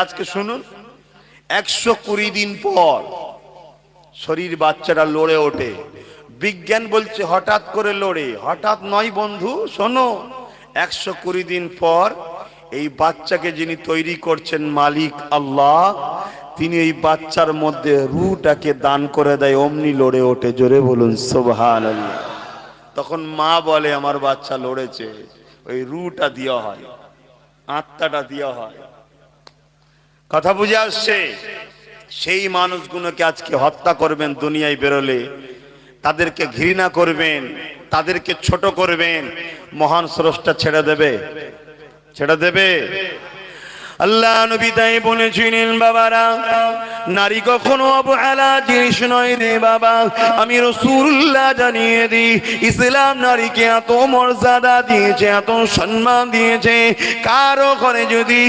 আজকে শুনুন, 120 দিন পর শরীর বাচ্চাটা লড়ে ওঠে। বিজ্ঞান বলছে হঠাৎ করে লড়ে, হঠাৎ নয় বন্ধু, শোনো। 120 দিন পর এই বাচ্চাকে যিনি তৈরি করছেন মালিক আল্লাহ, তিনি এই বাচ্চার মধ্যে রূহটাকে দান করে দেয়, অমনি লড়ে ওঠে। জোরে বলুন সুবহানাল্লাহ। তখন মা বলে আমার বাচ্চা লড়েছে, ওই রূহটা দেওয়া হয়, আত্মাটা দেওয়া হয়। কথা বুঝে আসছে? সেই মানুষগুলোকে আজকে হত্যা করবেন, দুনিয়ায় বেরোলে তাদেরকে ঘৃণা করবেন, তাদেরকে ছোট করবেন, মহান স্রষ্টা ছেড়ে দেবে? ছেড়ে দেবে? আল্লাহ নবী তাই বলেছিলেন, বাবারা, নারী কখনো অবহেলা জিনিস নয় রে বাবা। আমি রাসূলুল্লাহ জানিয়ে দিই, ইসলাম নারীকে এত মর্যাদা দিয়েছে, এত সম্মান দিয়েছে। কারো ঘরে যদি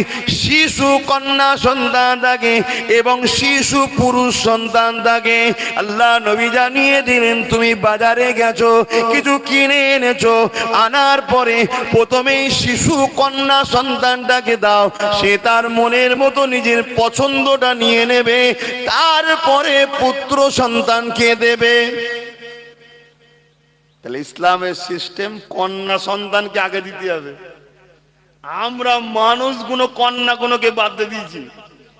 শিশু কন্যা সন্তান থাকে এবং শিশু পুরুষ সন্তান থাকে, আল্লাহ নবী জানিয়ে দিলেন, তুমি বাজারে গেছো, কিছু কিনে এনেছো, আনার পরে প্রথমেই শিশু কন্যা সন্তানটাকে দাও। সে তার মনের মতো নিজের পছন্দটা নিয়ে নেবে, তারপরে পুত্র সন্তানকে দেবে। তাহলে ইসলামের সিস্টেম কন্যা সন্তানকে আগে দিতে হবে। আমরা মানুষগুলো কন্যাগুলোকে বাদ দিয়ে দিয়েছি,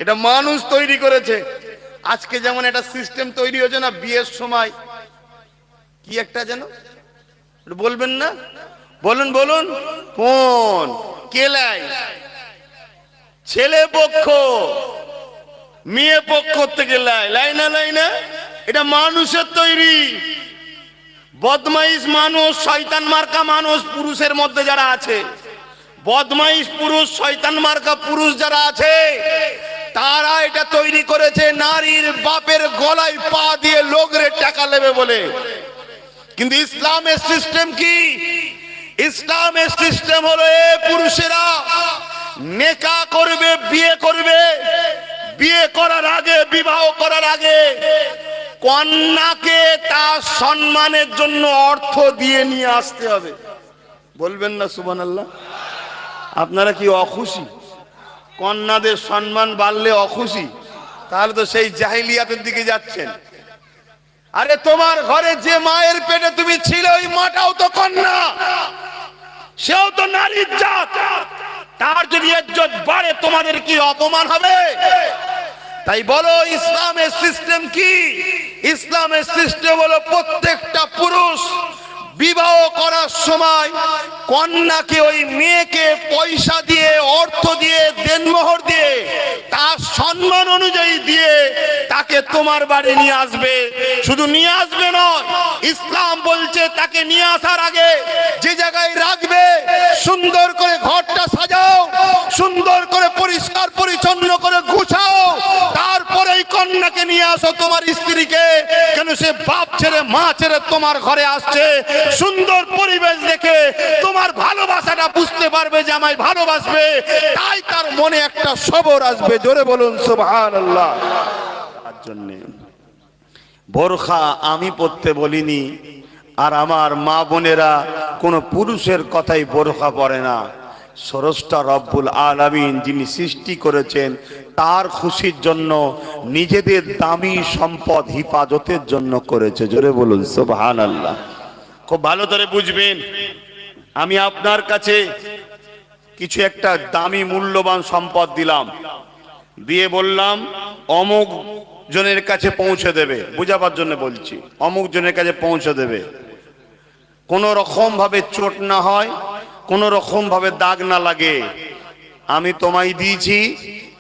এটা মানুষ তৈরি করেছে। আজকে যেমন একটা সিস্টেম তৈরি হয়েছে না, বিয়ের সময় কি একটা যেন বলবেন না, বলুন বলুন, কোন কেলাই ছেলে পক্ষ মেয়ে পক্ষ থেকে লাই না, এটা মানুষের তৈরি। বদমাইশ মানুষ, শয়তান মার্কা মানুষ পুরুষের মধ্যে যারা আছে, বদমাইশ পুরুষ, শয়তান মার্কা পুরুষ যারা আছে, তারা এটা তৈরি করেছে নারীর বাপের গলায় পা দিয়ে লোকরে টাকা নেবে বলে। কিন্তু ইসলামের সিস্টেম কি? ইসলামের সিস্টেম হলো, এ পুরুষেরা নেকা করবে, বিয়ে করবে, বিয়ে করার আগে, বিবাহ করার আগে কন্যাকে তার সম্মানের জন্য অর্থ দিয়ে নিয়ে আসতে হবে। বলবেন না সুবহানাল্লাহ? আপনারা কি অখুশি? কন্যাদের সম্মান বাড়লে অখুশি? তাহলে তো সেই জাহিলিয়াতের দিকে যাচ্ছেন। আরে তোমার ঘরে যে মায়ের পেটে তুমি ছিলে, ওই মাটাও তো কন্যা, সেও তো নারীর জাত। তার যদি ইজ্জত বাড়ে, তোমাদের কি অপমান হবে? তাই বলো, ইসলামের সিস্টেম কি? ইসলামের সিস্টেম হলো, প্রত্যেকটা পুরুষ বিবাহ করার সময় কন্যাকে, ওই মেয়েকে পয়সা দিয়ে, অর্থ দিয়ে, দেনমোহর দিয়ে, তার সম্মান অনুযায়ী দিয়ে তাকে তোমার বাড়ি নিয়ে আসবে। শুধু নিয়ে আসবে নয়, ইসলাম বলছে তাকে নিয়ে আসার আগে যে জায়গায় রাখবে, সুন্দর করে ঘরটা সাজাও, সুন্দর করে পরিষ্কার পরিচ্ছন্ন করে গুছাও, তারপরেই কন্যাকে নিয়ে আসো তোমার স্ত্রীকে। কেন সে বাপ ছেড়ে মা ছেড়ে তোমার ঘরে আসছে, সুন্দর পরিবেশ দেখে তোমার ভালোবাসাটা বুঝতে পারবে যে আমায় ভালোবাসবে, তাই তার মনে একটা সবর আসবে। জোরে বলুন সুবহানাল্লাহ। তার জন্য বোরখা আমি পড়তে বলিনি, আর আমার মা বোনেরা কোনো পুরুষের কথাই বোরখা পরে না। স্রষ্টা রব্বুল আলামিন যিনি সৃষ্টি করেছেন, তার খুশির জন্য নিজেদের দামি সম্পদ হিফাজতের জন্য করেছে। জোরে বলুন সুবহানাল্লাহ। খুব ভালো করে বুঝবেন, আমি আপনার কাছে কিছু একটা দামি মূল্যবান সম্পদ দিলাম, দিয়ে বললাম অমুক জনের কাছে পৌঁছে দেবে। বুঝাবার জন্য বলছি, অমুক জনের কাছে পৌঁছে দেবে, কোনো রকম ভাবে চোট না হয়, কোনো রকম ভাবে দাগ না লাগে। আমি তোমায় দিয়েছি,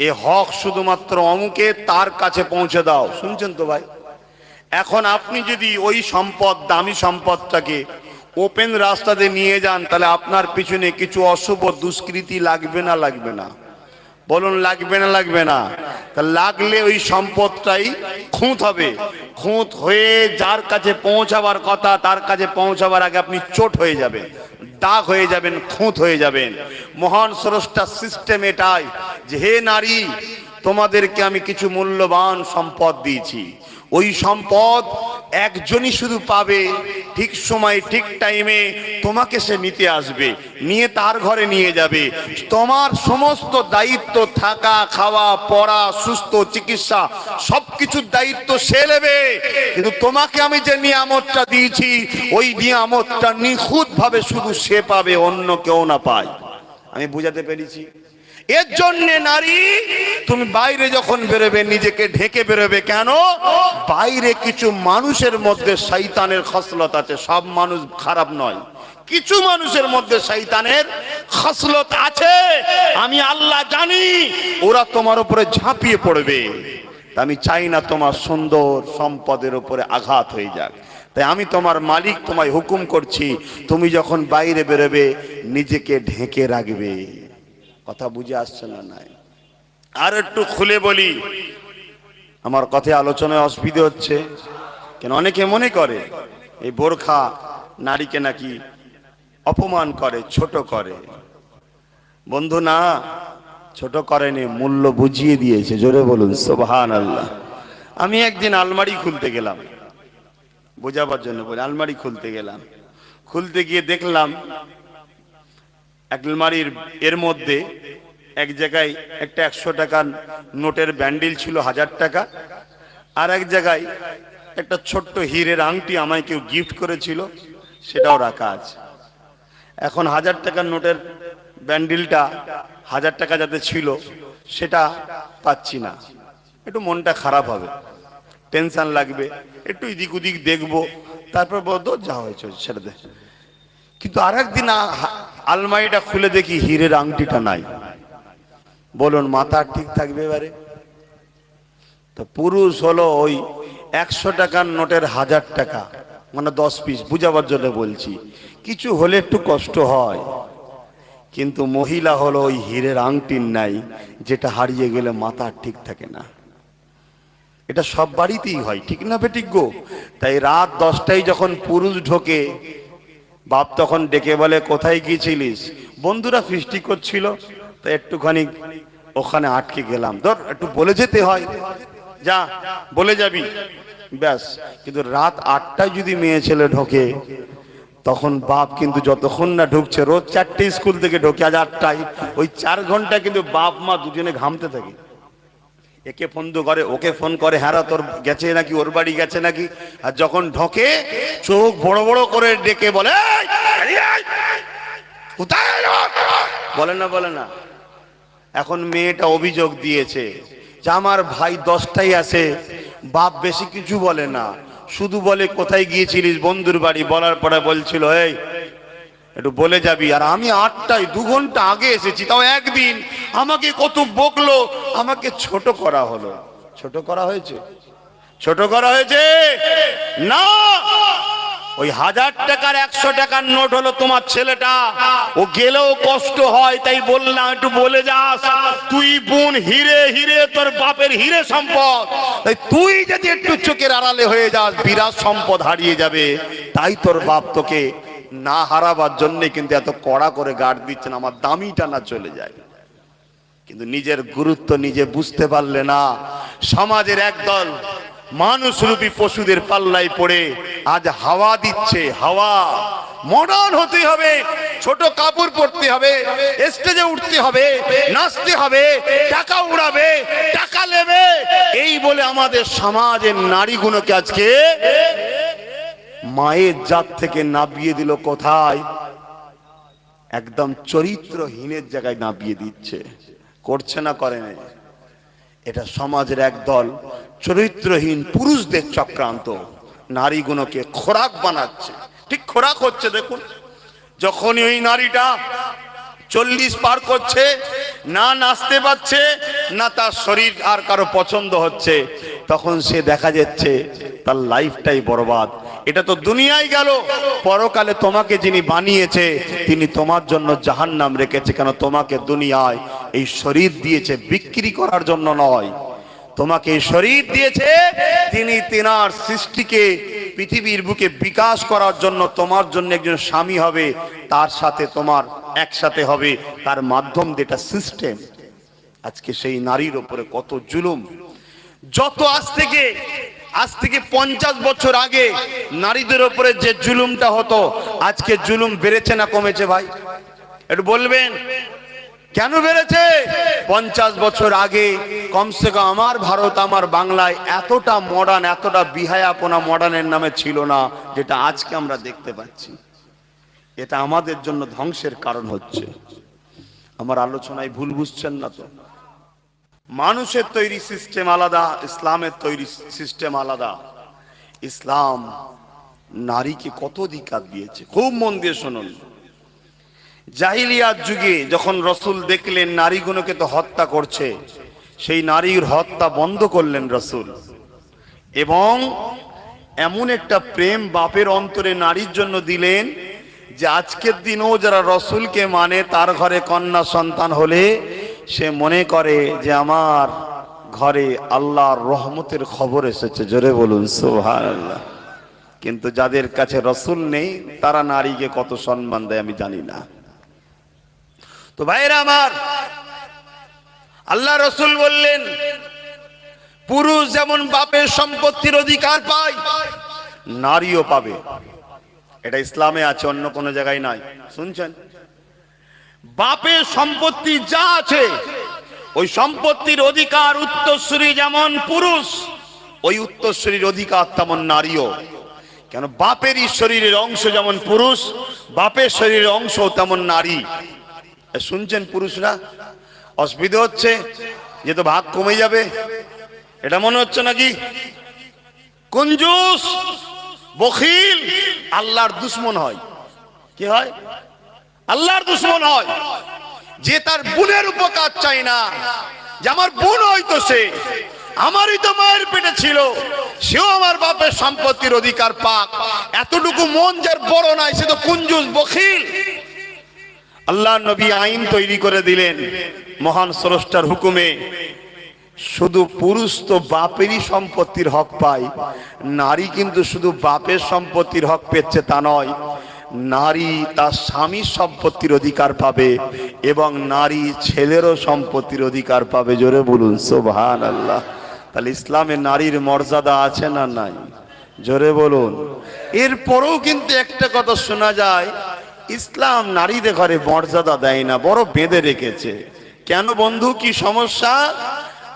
এ হক শুধুমাত্র অমুকে, তার কাছে পৌঁছে দাও। শুনছেন তো ভাই? এখন আপনি যদি ওই সম্পদ, দামি সম্পদটাকে ওপেন রাস্তাতে নিয়ে যান, তাহলে আপনার পিছনে কিছু অশুভ দুষ্কৃতি লাগবে না লাগবে না? বলুন, লাগবে না লাগবে না? তা লাগলে ওই সম্পদটাই খুঁত হবে। খুঁত হয়ে যার কাছে পৌঁছাবার কথা, তার কাছে পৌঁছাবার আগে আপনি চোট হয়ে যাবেন, দাগ হয়ে যাবেন, খুঁত হয়ে যাবেন। মহান স্রষ্টার সিস্টেম এটাই যে, হে নারী, তোমাদেরকে আমি কিছু মূল্যবান সম্পদ দিয়েছি। ওই সম্পদ একজনই শুধু পাবে, ঠিক সময় ঠিক টাইমে তোমাকে সে নিতে আসবে, নিয়ে তার ঘরে নিয়ে যাবে। তোমার সমস্ত দায়িত্ব, থাকা, খাওয়া, পড়া, সুস্থ, চিকিৎসা, সবকিছুর দায়িত্ব সে নেবে। কিন্তু তোমাকে আমি যে নিয়ামতটা দিয়েছি, ওই নিয়ামতটা নিখুঁত ভাবে শুধু সে পাবে, অন্য কেউ না পায়। আমি বুঝাতে পেরেছি? এর জন্য নারী, তুমি বাইরে যখন বেরোবে নিজেকে ঢেকে বেরোবে। কেন? বাইরে কিছু মানুষের মধ্যে শয়তানের খসলত আছে, সব মানুষ খারাপ নয়। কিছু মানুষের মধ্যে শয়তানের খসলত আছে, আমি আল্লাহ জানি। ওরা তোমার উপরে ঝাঁপিয়ে পড়বে। আমি চাই না তোমার সুন্দর সম্পদের উপরে আঘাত হয়ে যাক। তাই আমি তোমার মালিক, তোমায় হুকুম করছি, তুমি যখন বাইরে বেরোবে নিজেকে ঢেকে রাখবে। কথা বুঝে আসছে না? নাই আর একটু খুলে বলি, আমার কথায় আলোচনায় অসুবিধা হচ্ছে কেন? অনেকে মনে করে এই বোরখা নারীকে নাকি অপমান করে, ছোট করে। বন্ধু না, ছোট করেনি, মূল্য বুঝিয়ে দিয়েছে। জোরে বলুন সুবহানাল্লাহ। আমি একদিন আলমারি খুলতে গেলাম, বোঝাবার জন্য বলি, আলমারি খুলতে গেলাম। খুলতে গিয়ে দেখলাম আলমারির এর মধ্যে এক জায়গায় একটা 100 টাকার নোটের ব্যান্ডেল ছিল 1000 টাকা, আর এক জায়গায় একটা ছোট্ট হীরের আংটি আমায় কেউ গিফট করেছিল, সেটাও রাখা আছে। এখন 1000 টাকার নোটের ব্যান্ডেলটা 1000 টাকা যাতে ছিল সেটা পাচ্ছি না, একটু মনটা খারাপ হবে, টেনশন লাগবে, একটু এদিক ওদিক দেখবো, তারপর বলতো যা হয়েছে ছেড়ে দে। কিন্তু আর একদিন আলমারিটা খুলে দেখি হীরের আংটিটা নাই। বলুন মাথা ঠিক থাকবে এবারে? তো পুরুষ হলো ওই 100 টাকার নোটের 1000 টাকা, মানে 10 পিস, বুঝাবার জন্য বলছি। কিছু হলে একটু কষ্ট হয়, কিন্তু মহিলা হলো ওই হীরের আংটির নাই, যেটা হারিয়ে গেলে মাথা ঠিক থাকে না। এটা সব বাড়িতেই হয়, ঠিক না বেঠিক গো? তাই রাত 10টায় যখন পুরুষ ঢোকে, বাপ তখন ডেকে বলে কোথায় গিয়েছিলিস? বন্ধুরা ফিস্টি করছিল, তো একটুখানি ওখানে আটকে গেলাম। ধর একটু বলে যেতে হয়, যা বলে যাবি, ব্যাস। কিন্তু রাত 8টায় যদি মেয়ে ছেলে ঢোকে, তখন বাপ কিন্তু যতক্ষণ না ঢুকছে, রোজ 4টে স্কুল থেকে ঢোকে, আজ 8টায়, ওই 4 ঘন্টা কিন্তু বাপ মা দুজনে ঘামতে থাকে। একে ফোন করে, ওকে ফোন করে, হ্যাঁ তোর গেছে নাকি, ওর বাড়ি গেছে নাকি। আর যখন ঢোকে চোখ বড় বড় করে ডেকে বলে, বলে না, বলে না। এখন মেয়েটা অভিযোগ দিয়েছে যে আমার ভাই 10টায় আসে, বাপ বেশি কিছু বলে না, শুধু বলে কোথায় গিয়েছিলিস? বন্ধুর বাড়ি। বলার পরে বলছিল এই একটু বলে যাবি। আর আমি 8টায় 2 ঘন্টা আগে এসেছি, তাও একদিন আমাকে কত বকলো, আমাকে ছোট করা হলো। ছোট করা হয়েছে? ছোট করা হয়েছে না। ওই 1000 টাকার 100 টাকার নোট হলো তোমার ছেলেটা, ও গেলেও কষ্ট হয়, তাই বললাম একটু বলে যাস। তুই বোন হিরে, হিরে তোর বাপের হিরে সম্পদ, তাই তুই যদি একটু চোখের আড়ালে হয়ে যাস, বিরাট সম্পদ হারিয়ে যাবে। তাই তোর বাপ তোকে না হারাবার জন্য কিন্তু এত কড়া করে গার্ড দিচ্ছেন, আমার দামিটা না চলে যায়। কিন্তু নিজের গুরুত্ব নিজে বুঝতে পারলে না, সমাজের একদল মানুষরূপী পশুদের পাল্লায় পড়ে আজ হাওয়া দিচ্ছে। হাওয়া মডার্ন হতে হবে, ছোট কাপড় পরতে হবে, স্টেজে উঠতে হবে, নাচতে হবে, টাকা উড়াবে, টাকা নেবে, এই বলে আমাদের সমাজের নারীগুলোকে আজকে মায়ের জাত থেকে নাবিয়ে দিল কোথায়? একদম চরিত্রহীনের জায়গায় নাবিয়ে দিচ্ছে। করছে না করে না? এটা সমাজের একদল চরিত্রহীন পুরুষদের চক্রান্ত, নারীগুলোকে খোরাক বানাচ্ছে। ঠিক খোরাক হচ্ছে। দেখুন, যখনই ওই নারীটা 40 পার করছে, না নাচতে পারছে, না তার শরীর আর কারো পছন্দ হচ্ছে, তখন সে দেখা যাচ্ছে তার লাইফটাই বরবাদ। এটা তো দুনিয়ায় গেল, পরকালে তোমাকে যিনি বানিয়েছে তিনি তোমার জন্য জাহান্নাম রেখেছে। কেন? তোমাকে দুনিয়ায় এই শরীর দিয়েছে বিক্রি করার জন্য নয়, তোমাকে এই শরীর দিয়েছে তিনি তিনার সৃষ্টিকে পৃথিবীর বুকে বিকাশ করার জন্য। তোমার জন্য একজন স্বামী হবে, তার সাথে তোমার একসাথে হবে, তার মাধ্যম যেটা সিস্টেম। আজকে সেই নারীর উপরে কত জুলুম। যত আজ থেকে আজ থেকে 50 বছর আগে নারীদের উপরে যে জুলুমটা হতো, আজকে জুলুম বেড়েছে না কমেছে ভাই? একটু বলবেন কেন বেড়েছে? 50 বছর আগে কমসে কম আমার ভারত, আমার বাংলায় এতটা মডার্ন, এতটা বিহায়াপনা মডার্নের নামে ছিল না যেটা আজকে আমরা দেখতে পাচ্ছি। এটা আমাদের জন্য ধ্বংসের কারণ হচ্ছে। আমার আলোচনায় ভুল বুঝছেন না তো? মানুষের তৈরি সিস্টেম আলাদা, ইসলামের তৈরি সিস্টেম আলাদা। ইসলাম নারীকে কত অধিকার দিয়েছে, খুব মন দিয়ে শুনুন। জাহিলিয়াত যুগে যখন রসুল দেখলেন নারীগুলোকে তো হত্যা করছে, সেই নারীর হত্যা বন্ধ করলেন রসুল, এবং এমন একটা প্রেম বাপের অন্তরে নারীর জন্য দিলেন যে আজকের দিনেও যারা রসুলকে মানে তার ঘরে কন্যা সন্তান হলে সে মনে করে যে আমার ঘরে আল্লাহর রহমতের খবর এসেছে। জোরে বলুন সুবহানাল্লাহ। কিন্তু যাদের কাছে রসুল নেই তারা নারীকে কত সম্মান দেয় আমি জানি না। তো ভাইরা আমার, আল্লাহ রসুল বললেন পুরুষ যেমন বাপের সম্পত্তির অধিকার পায় নারীও পাবে। এটা ইসলামে আছে, অন্য কোনো জায়গায় নাই। শুনছেন? বাপের সম্পত্তি যা আছে ওই সম্পত্তির অধিকার উত্তরসূরি যেমন পুরুষ, ওই উত্তরসূরির অধিকার তেমন নারীও। কেন? বাপেরই শরীরের অংশ যেমন পুরুষ, বাপের শরীরের অংশ তেমন নারী। শুনছেন পুরুষরা? অসুবিধা হচ্ছে যে তো ভাগ কমে যাবে, এটা মনে হচ্ছে নাকি? কঞ্জুস, বখিল আল্লাহর দুশ্মন হয়। কি হয়? আল্লাহর দুশ্মন হয়। যে তার বোনের উপকার চাই না, যে আমার বোন হয়তো সে আমারই তো মায়ের পেটে ছিল, সেও আমার বাপের সম্পত্তির অধিকার পাক, এতটুকু মন যার বড় নাই সে তো কঞ্জুস, বখিল। আল্লাহ নবী আইন তৈরি করে দিলেন মহান স্রষ্টার হুকুমে, শুধু পুরুষ তো বাপেরই সম্পত্তির হক পায়, নারী কিন্তু শুধু বাপের সম্পত্তির হক পেচ্ছে তা নয়, নারী তার স্বামীর সম্পত্তির অধিকার পাবে এবং নারী ছেলেরও সম্পত্তির অধিকার পাবে। জোরে বলুন সুবহানাল্লাহ। তাহলে ইসলামে নারীর মর্যাদা আছে না নাই? জোরে বলুন। এরপরেও কিন্তু একটা কথা শোনা যায়, ইসলাম নারীদের ঘরে মর্যাদা দেয় না, বড় বেঁধে রেখেছে। কেন বন্ধু, কি সমস্যা?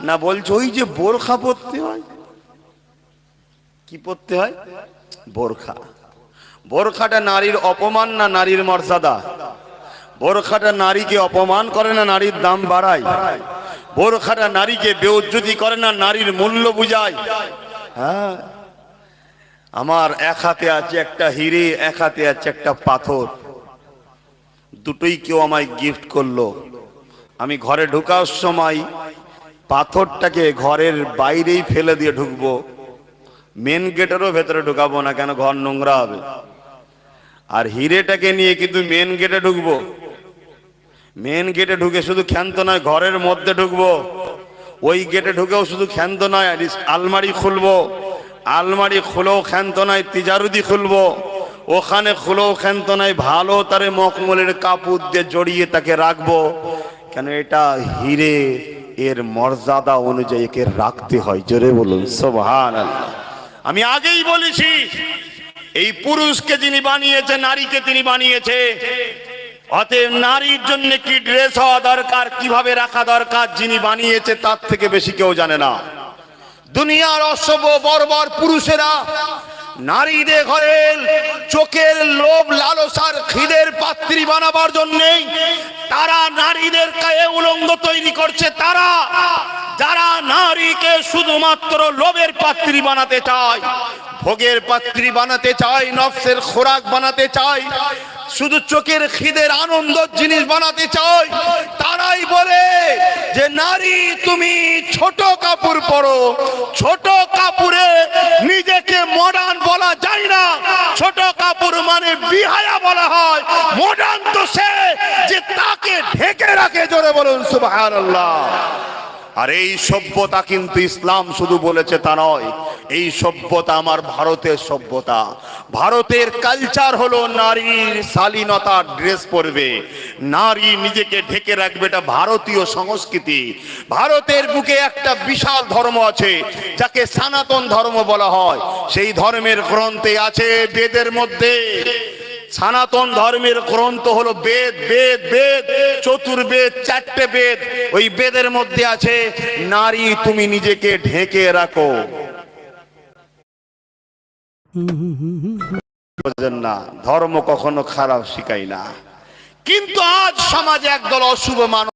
না বলছে ওই যে বোরখা পরতে হয়। কি পরতে হয়? বোরখা। বোরখাটা নারীর অপমান না নারীর মর্যাদা? বোরখাটা নারীকে অপমান করে না নারীর দাম বাড়ায়? বোরখাটা নারীকে বেইজ্জতি করে না নারীর মূল্য বুঝায়? হ্যাঁ। আমার এক হাতে আছে একটা হিরে, এক হাতে আছে একটা পাথর, দুটোই কেউ আমায় গিফট করলো। আমি ঘরে ঢোকার সময় পাথরটাকে ঘরের বাইরেই ফেলে দিয়ে ঢুকবো, মেন গেটেরও ভেতরে ঢুকাবো না, কেন ঘর নোংরা হবে। আর হিরেটাকে নিয়ে কিন্তু মেন গেটে ঢুকবো। মেন গেটে ঢুকে শুধু ক্ষান্ত নয়, ঘরের মধ্যে ঢুকবো। ওই গেটে ঢুকেও শুধু ক্ষান্ত নয়, আলমারি খুলবো, আলমারি খুলেও ক্ষান্ত নয়, তিজারুদি খুলবো, ওখানে খুলেও ক্ষান্ত নয়, ভালো তারে মখমলের কাপড় দিয়ে জড়িয়ে তাকে রাখবো। কেন? এটা হিরে, এর মর্যাদা অনুযায়ী একে রাখতে হয়। জোরে বলুন সুবহানাল্লাহ। আমি আগেই বলেছি, এই পুরুষকে যিনি বানিয়েছে নারীকে তিনি বানিয়েছে, অতএব নারীর জন্য কি ড্রেস হওয়া দরকার, কিভাবে রাখা দরকার, যিনি বানিয়েছে তার থেকে বেশি কেউ জানে না। দুনিয়ার অসভ্য বর্বর পুরুষেরা নারীদের ঘরের চোখের লোভ লালসার খিদের পাত্রী বানাবার জন্যে তারা নারীদের গায়ে উলঙ্গ তৈরি করছে। তারা যারা নারীকে শুধুমাত্র লোভের পাত্রী বানাতে চায়, ভোগের পাত্রী বানাতে চায়, নফসের খোরাক বানাতে চায়, শুধু চোখের খিদের আনন্দ জিনিস বানাতে চায়, তারাই বলে যে নারী তুমি ছোট কাপড় পরো। ছোট কাপড়ে নিজেকে মডার্ন বলা যায় না, ছোট কাপড় মানে বিহায়া বলা হয়। মডার্ন তো সে যে তাকে ঢেকে রাখে। জোরে বলুন সুবহানাল্লাহ। আর এই সভ্যতা কিন্তু ইসলাম শুধু বলেছে তা নয়, এই সভ্যতা আমার ভারতের সভ্যতা। ভারতের কালচার হলো নারীর শালীনতা, ড্রেস পরবে, নারী নিজেকে ঢেকে রাখবে, এটা ভারতীয় সংস্কৃতি। ভারতের বুকে একটা বিশাল ধর্ম আছে যাকে সনাতন ধর্ম বলা হয়। সেই ধর্মের গ্রন্থে আছে, বেদের মধ্যে সনাতন ধর্মের গ্রন্থ হলো বেদ। বেদ বেদ চতুর্বেদ, 4টে বেদ। ওই বেদের মধ্যে আছে নারী তুমি নিজেকে ঢেকে রাখো। বুঝেন না, ধর্ম কখনো খারাপ শিখায় না। কিন্তু আজ সমাজে একদল অশুভ মানুষ